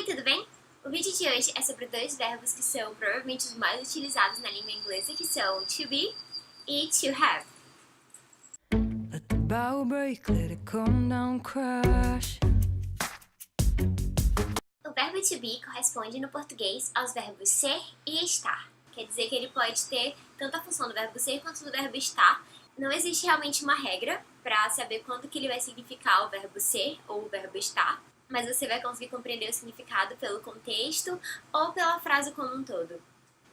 tudo bem? O vídeo de hoje é sobre dois verbos que são provavelmente os mais utilizados na língua inglesa, que são to be e to have. Let the bow break, let it come down, crash. O verbo to be corresponde no português aos verbos ser e estar. Quer dizer que ele pode ter tanto a função do verbo ser quanto do verbo estar. Não existe realmente uma regra para saber quando que ele vai significar o verbo ser ou o verbo estar, mas você vai conseguir compreender o significado pelo contexto ou pela frase como um todo.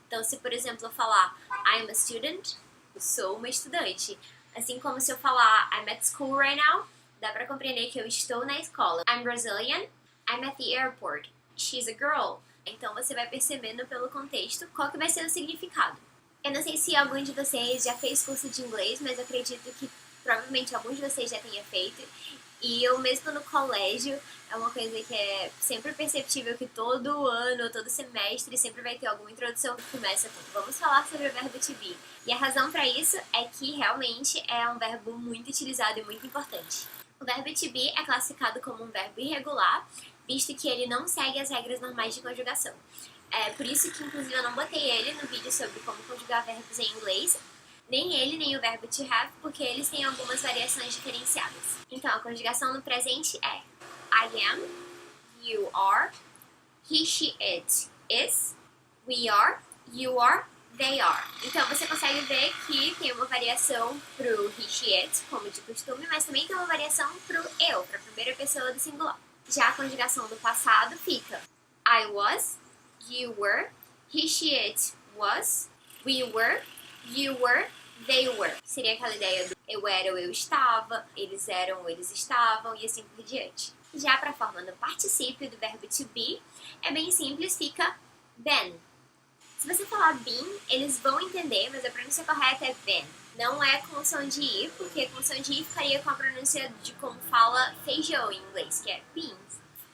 Então, se por exemplo eu falar I'm a student, eu sou uma estudante. Assim como se eu falar I'm at school right now, dá para compreender que eu estou na escola. I'm Brazilian, I'm at the airport, she's a girl. Então você vai percebendo pelo contexto qual que vai ser o significado. Eu não sei se algum de vocês já fez curso de inglês, mas eu acredito que provavelmente alguns de vocês já tenha feito. E eu mesmo no colégio, é uma coisa que é sempre perceptível que todo ano, todo semestre, sempre vai ter alguma introdução que começa com vamos falar sobre o verbo to be. E a razão para isso é que realmente é um verbo muito utilizado e muito importante. O verbo to be é classificado como um verbo irregular, visto que ele não segue as regras normais de conjugação. É por isso que, inclusive, eu não botei ele no vídeo sobre como conjugar verbos em inglês, nem ele, nem o verbo to have, porque eles têm algumas variações diferenciadas. Então, a conjugação no presente é I am, you are, he, she, it, is, we are, you are, they are. Então, você consegue ver que tem uma variação pro he, she, it, como de costume, mas também tem uma variação pro eu, para a primeira pessoa do singular. Já a conjugação do passado fica I was, you were, he, she, it was, we were, you were, they were. Seria aquela ideia do eu era ou eu estava, eles eram ou eles estavam e assim por diante. Já para a forma no particípio do verbo to be, é bem simples, fica been. Se você falar been, eles vão entender, mas a pronúncia correta é been. Não é com som de i, porque com som de i ficaria com a pronúncia de como fala feijão em inglês, que é beans.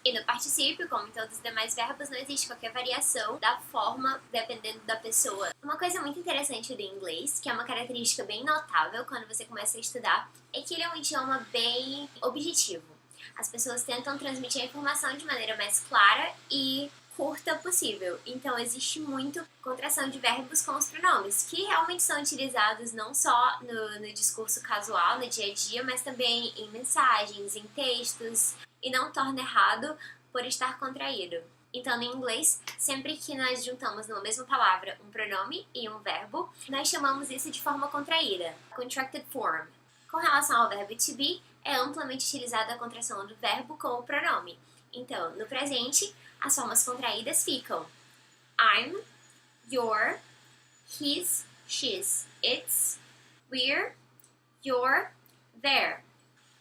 E no particípio, como em todos os demais verbos, não existe qualquer variação da forma dependendo da pessoa. Uma coisa muito interessante do inglês, que é uma característica bem notável quando você começa a estudar, é que ele é um idioma bem objetivo. As pessoas tentam transmitir a informação de maneira mais clara e curta possível. Então existe muito contração de verbos com os pronomes, que realmente são utilizados não só no discurso casual, no dia a dia, mas também em mensagens, em textos, e não torna errado por estar contraído. Então, no inglês, sempre que nós juntamos numa mesma palavra um pronome e um verbo, nós chamamos isso de forma contraída, contracted form. Com relação ao verbo to be, é amplamente utilizada a contração do verbo com o pronome. Então, no presente, as formas contraídas ficam I'm, your, his, she's, its, we're, your, their.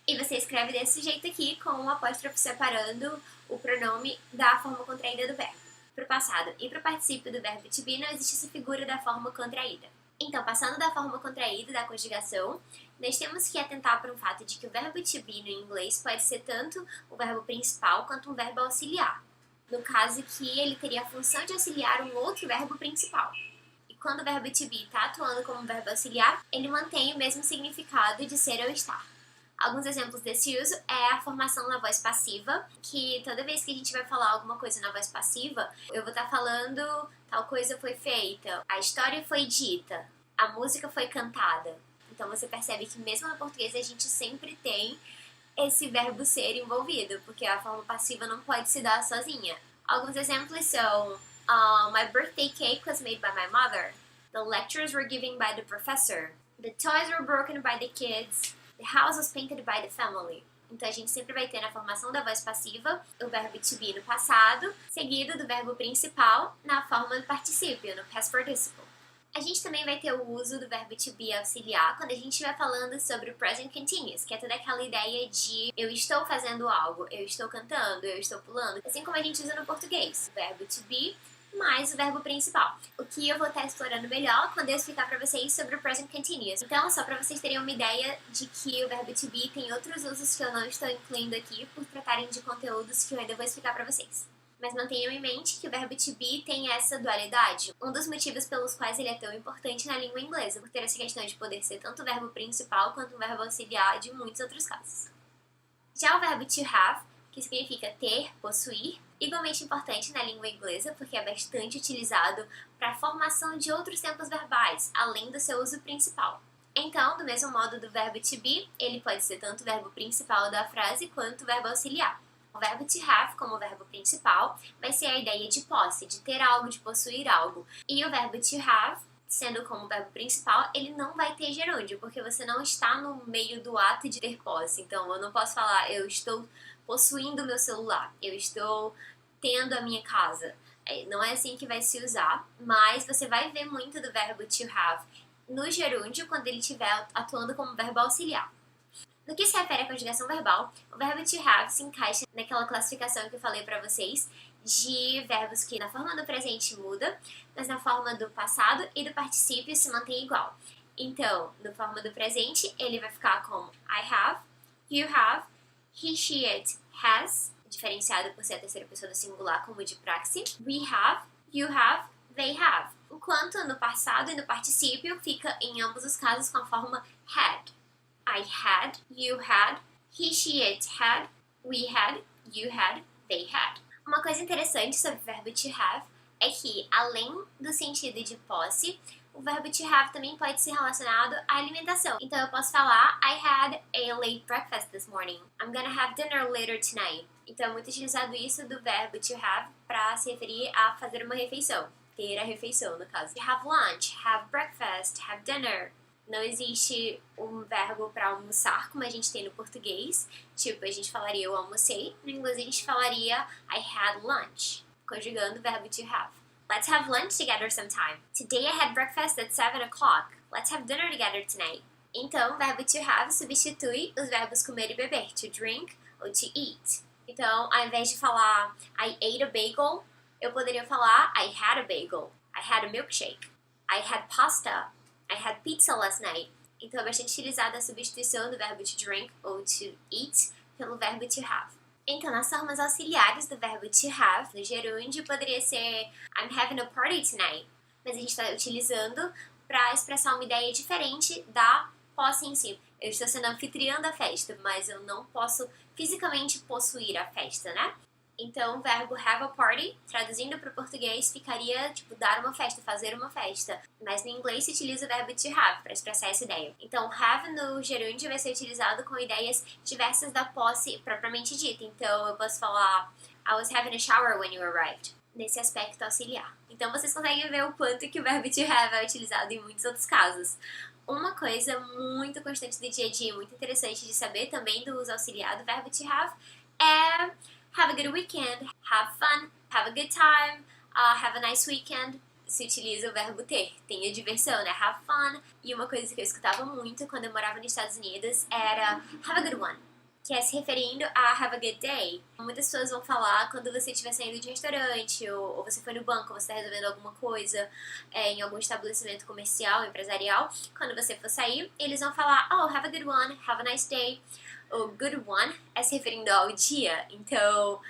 E você escreve desse jeito aqui, com um apóstrofo separando o pronome da forma contraída do verbo. Para o passado e para o particípio do verbo to be não existe essa figura da forma contraída. Então, passando da forma contraída da conjugação, nós temos que atentar para o fato de que o verbo to be no inglês pode ser tanto o verbo principal quanto um verbo auxiliar. No caso que ele teria a função de auxiliar um outro verbo principal. E quando o verbo to be está atuando como um verbo auxiliar, ele mantém o mesmo significado de ser ou estar. Alguns exemplos desse uso é a formação na voz passiva, que toda vez que a gente vai falar alguma coisa na voz passiva, eu vou estar falando tal coisa foi feita, a história foi dita, a música foi cantada. Então você percebe que mesmo no português a gente sempre tem esse verbo ser envolvido, porque a forma passiva não pode se dar sozinha. Alguns exemplos são My birthday cake was made by my mother, the lectures were given by the professor, the toys were broken by the kids, the house was painted by the family. Então a gente sempre vai ter na formação da voz passiva o verbo to be no passado, seguido do verbo principal na forma do particípio, no past participle. A gente também vai ter o uso do verbo to be auxiliar quando a gente estiver falando sobre o present continuous, que é toda aquela ideia de eu estou fazendo algo, eu estou cantando, eu estou pulando, assim como a gente usa no português. O verbo to be mais o verbo principal. O que eu vou estar explorando melhor quando eu explicar para vocês sobre o present continuous. Então, só para vocês terem uma ideia de que o verbo to be tem outros usos que eu não estou incluindo aqui por tratarem de conteúdos que eu ainda vou explicar para vocês. Mas mantenham em mente que o verbo to be tem essa dualidade. Um dos motivos pelos quais ele é tão importante na língua inglesa, por ter essa questão de poder ser tanto o verbo principal quanto o verbo auxiliar de muitos outros casos. Já o verbo to have, que significa ter, possuir, igualmente importante na língua inglesa porque é bastante utilizado para a formação de outros tempos verbais, além do seu uso principal. Então, do mesmo modo do verbo to be, ele pode ser tanto o verbo principal da frase quanto o verbo auxiliar. O verbo to have, como verbo principal, vai ser a ideia de posse, de ter algo, de possuir algo. E o verbo to have, sendo como verbo principal, ele não vai ter gerúndio, porque você não está no meio do ato de ter posse. Então, eu não posso falar, eu estou possuindo o meu celular, eu estou tendo a minha casa. Não é assim que vai se usar, mas você vai ver muito do verbo to have no gerúndio quando ele estiver atuando como verbo auxiliar. No que se refere à conjugação verbal, o verbo to have se encaixa naquela classificação que eu falei pra vocês de verbos que na forma do presente muda, mas na forma do passado e do particípio se mantém igual. Então, na forma do presente, ele vai ficar como I have, you have, he, she, it has, diferenciado por ser a terceira pessoa do singular como de praxe, we have, you have, they have. Enquanto no passado e no particípio fica em ambos os casos com a forma had. I had, you had, he, she, it had, we had, you had, they had. Uma coisa interessante sobre o verbo to have é que, além do sentido de posse, o verbo to have também pode ser relacionado à alimentação. Então eu posso falar I had a late breakfast this morning. I'm gonna have dinner later tonight. Então é muito utilizado isso do verbo to have para se referir a fazer uma refeição. Ter a refeição, no caso. Have lunch, have breakfast, have dinner. Não existe um verbo para almoçar, como a gente tem no português. Tipo, a gente falaria eu almocei. No inglês a gente falaria I had lunch, conjugando o verbo to have. Let's have lunch together sometime. Today I had breakfast at 7 o'clock. Let's have dinner together tonight. Então, o verbo to have substitui os verbos comer e beber, to drink ou to eat. Então, ao invés de falar I ate a bagel, eu poderia falar I had a bagel. I had a milkshake. I had pasta. I had pizza last night. Então é bastante utilizada a substituição do verbo to drink ou to eat pelo verbo to have. Então, nas formas auxiliares do verbo to have, no gerúndio, poderia ser I'm having a party tonight. Mas a gente está utilizando para expressar uma ideia diferente da posse em si. Eu estou sendo anfitriã da festa, mas eu não posso fisicamente possuir a festa, né? Então, o verbo have a party, traduzindo para o português, ficaria, tipo, dar uma festa, fazer uma festa. Mas no inglês se utiliza o verbo to have para expressar essa ideia. Então, have no gerúndio vai ser utilizado com ideias diversas da posse propriamente dita. Então, eu posso falar I was having a shower when you arrived. Nesse aspecto auxiliar. Então, vocês conseguem ver o quanto que o verbo to have é utilizado em muitos outros casos. Uma coisa muito constante do dia a dia, muito interessante de saber também do uso auxiliar do verbo to have é have a good weekend, have fun, have a good time, have a nice weekend. Se utiliza o verbo ter, tenha diversão, né? Have fun. E uma coisa que eu escutava muito quando eu morava nos Estados Unidos era have a good one, que é se referindo a have a good day. Muitas pessoas vão falar quando você estiver saindo de restaurante, ou você foi no banco, você está resolvendo alguma coisa em algum estabelecimento comercial, empresarial. Quando você for sair, eles vão falar oh, have a good one, have a nice day. O good one é se referindo ao dia, então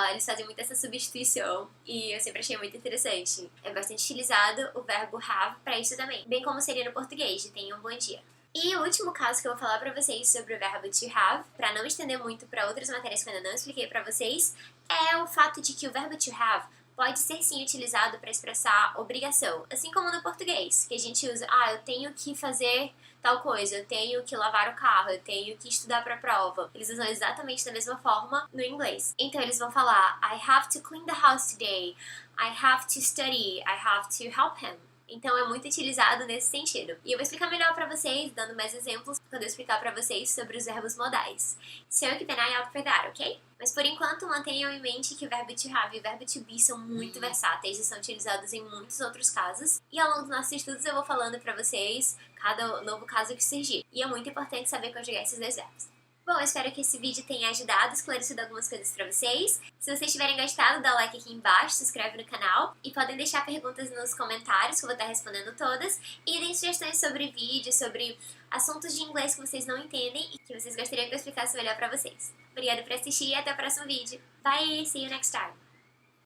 eles fazem muito essa substituição e eu sempre achei muito interessante. É bastante utilizado o verbo have para isso também, bem como seria no português, de tenham um bom dia. E o último caso que eu vou falar pra vocês sobre o verbo to have, pra não estender muito pra outras matérias que eu ainda não expliquei pra vocês, é o fato de que o verbo to have pode ser sim utilizado para expressar obrigação, assim como no português, que a gente usa, eu tenho que fazer tal coisa, eu tenho que lavar o carro, eu tenho que estudar pra prova. Eles usam exatamente da mesma forma no inglês. Então eles vão falar, I have to clean the house today, I have to study, I have to help him. Então é muito utilizado nesse sentido. E eu vou explicar melhor pra vocês, dando mais exemplos, quando eu explicar pra vocês sobre os verbos modais. So keep an eye out for that, ok? Mas por enquanto, mantenham em mente que o verbo to have e o verbo to be são muito versáteis e são utilizados em muitos outros casos. E ao longo dos nossos estudos eu vou falando pra vocês cada novo caso que surgir. E é muito importante saber conjugar esses dois verbos. Bom, eu espero que esse vídeo tenha ajudado, esclarecido algumas coisas pra vocês. Se vocês tiverem gostado, dá like aqui embaixo, se inscreve no canal e podem deixar perguntas nos comentários que eu vou estar respondendo todas. E deem sugestões sobre vídeos, sobre assuntos de inglês que vocês não entendem e que vocês gostariam que eu explicasse melhor pra vocês. Obrigada por assistir e até o próximo vídeo. Bye! See you next time!